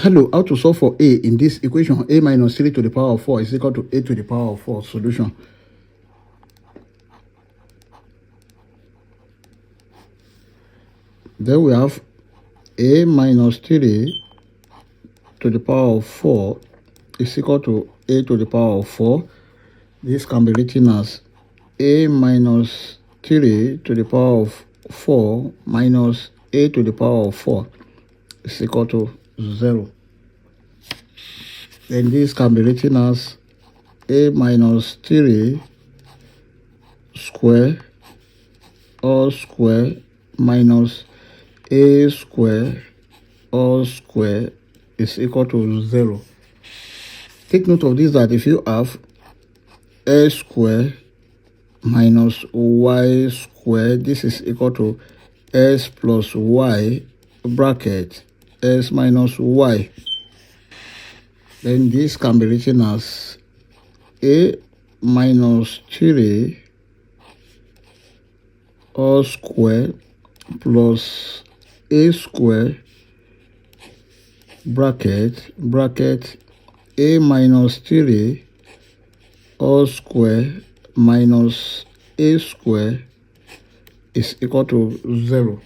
Hello, how to solve for a in this equation? A minus 3 to the power of 4 is equal to a to the power of 4. Solution. Then we have a minus 3 to the power of 4 is equal to a to the power of 4. This can be written as a minus 3 to the power of 4 minus a to the power of 4 is equal to 0. Then this can be written as a minus 3 square all square minus a square all square is equal to 0. Take note of this, that if you have x square minus y square, this is equal to x plus y bracket x minus y. Then this can be written as a minus 3 all square plus a square bracket a minus 3 all square minus a square is equal to 0.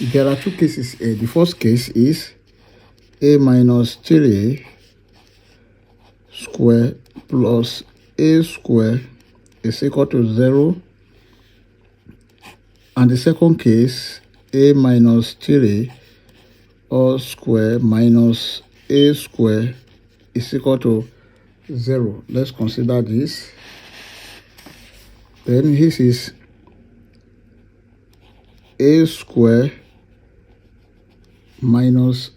There are two cases here. The first case is a minus 3 square plus a square is equal to 0. And the second case, a minus 3 all square minus a square is equal to 0. Let's consider this. Then this is a square minus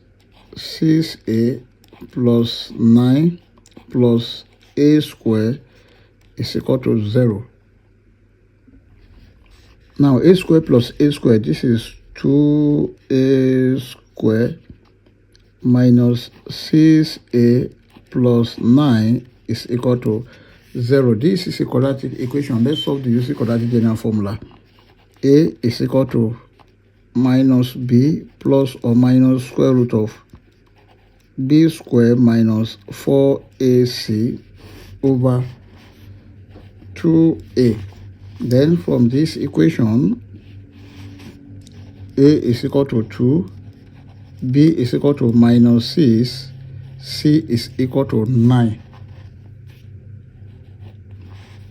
6a plus 9 plus a square is equal to 0. Now a square plus a square, this is 2a square minus 6a plus 9 is equal to 0. This is a quadratic equation. Let's solve the using quadratic general formula. A is equal to minus b plus or minus square root of b square minus 4ac over 2a. Then from this equation, a is equal to 2, b is equal to minus 6, c is equal to 9.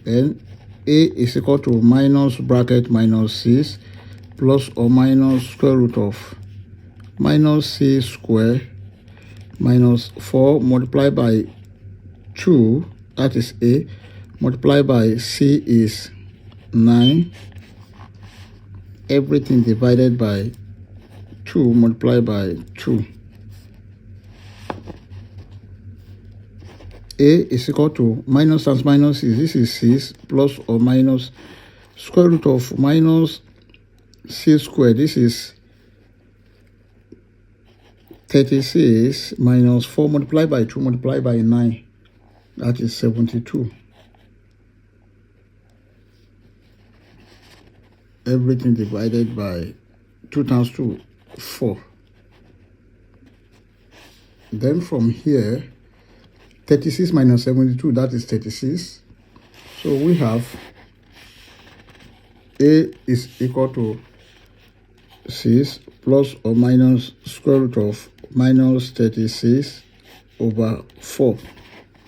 Then a is equal to minus bracket minus 6 plus or minus square root of minus c square minus 4 multiplied by 2, that is a, multiplied by c is 9, everything divided by 2 multiplied by 2. A is equal to minus times minus is, this is 6 plus or minus square root of minus c square, this is 36 minus 4 multiplied by 2 multiplied by 9, that is 72. Everything divided by 2 times 2, 4. Then from here, 36 minus 72, that is 36. So we have a is equal to 6 plus or minus square root of minus 36 over 4.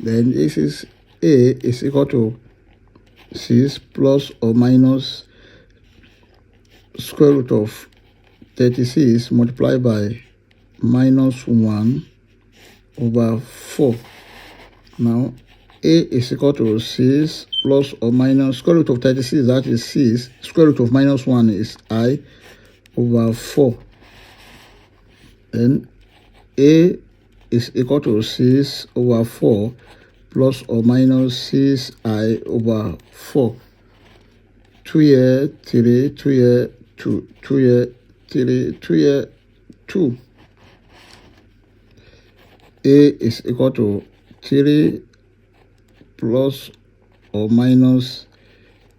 Then this is a is equal to 6 plus or minus square root of 36 multiplied by minus 1 over 4. Now a is equal to 6 plus or minus square root of 36, that is 6, square root of minus 1 is I over 4. Then a is equal to 6 over 4 plus or minus 6i over 4. 2 here, 3, 2 here, 2, 2 here, 3, 2 here, 2. A is equal to 3 plus or minus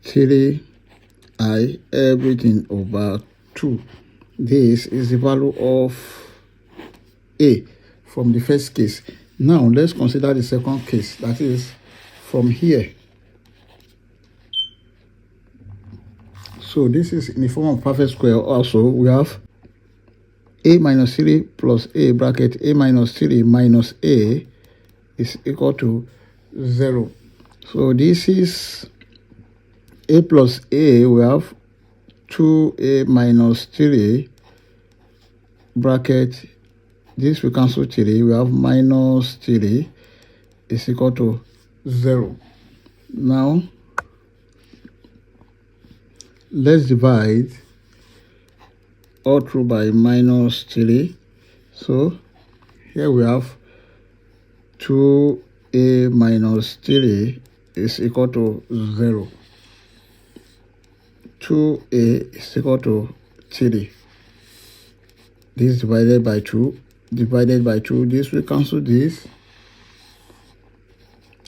3i, everything over 2. This is the value of A from the first case. Now let's consider the second case, that is from here. So this is in the form of perfect square. Also, we have a minus 3 plus a bracket a minus 3 minus a is equal to 0. So this is a plus a. We have 2a minus 3 bracket, this we cancel 3, we have minus 3 is equal to 0. Now let's divide all through by minus 3. So here we have 2a minus 3 is equal to 0. 2a is equal to 3. This divided by 2, this will cancel this.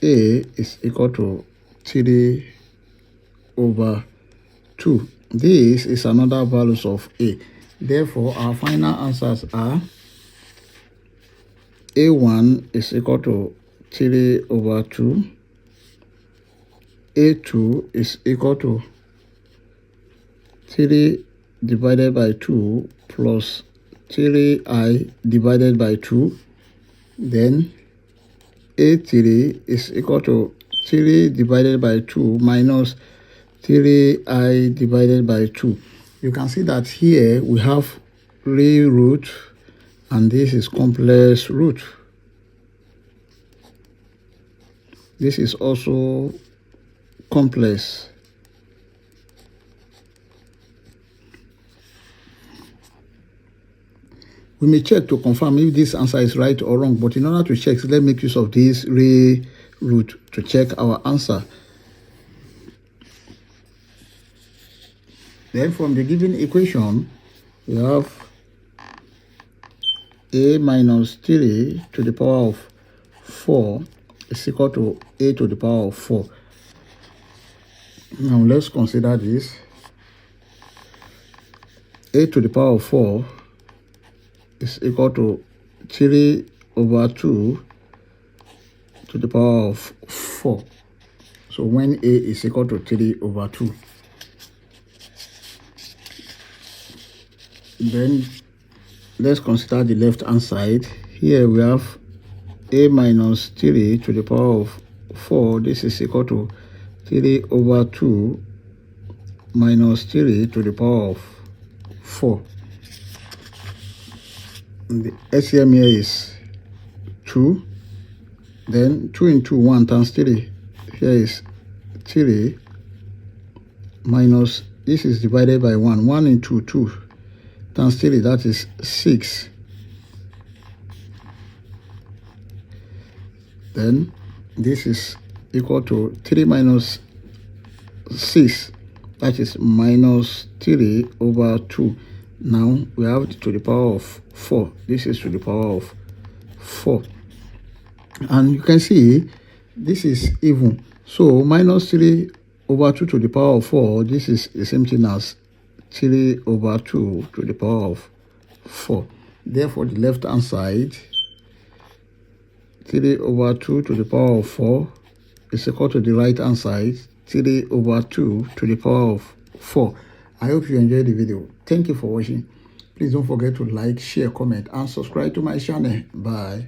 A is equal to 3 over 2. This is another values of a. Therefore, our final answers are a1 is equal to 3 over 2. a2 is equal to 3 divided by 2 plus 3i divided by 2. Then a3 is equal to 3 divided by 2 minus 3i divided by 2. You can see that here we have real root and this is complex root. This is also complex. We may check to confirm if this answer is right or wrong, but in order to check, let's make use of this real root to check our answer. Then from the given equation, we have a minus 3 to the power of 4 is equal to a to the power of 4. Now let's consider this. A to the power of 4 is equal to 3 over 2 to the power of 4. So when a is equal to 3 over 2. Then let's consider the left hand side. Here we have a minus 3 to the power of 4. This is equal to 3 over 2 minus 3 to the power of 4. The SCM here is 2. Then 2 into 1 times 3. Here is 3 minus, this is divided by 1. 1 into 2 times 3, that is 6. Then this is equal to 3 minus 6. That is minus 3 over 2. Now we have to the power of 4. This is to the power of 4. And you can see this is even. So minus 3 over 2 to the power of 4. This is the same thing as 3 over 2 to the power of 4. Therefore, the left hand side, 3 over 2 to the power of 4 is equal to the right hand side, 3 over 2 to the power of 4. I hope you enjoyed the video. Thank you for watching. Please don't forget to like, share, comment, and subscribe to my channel. Bye.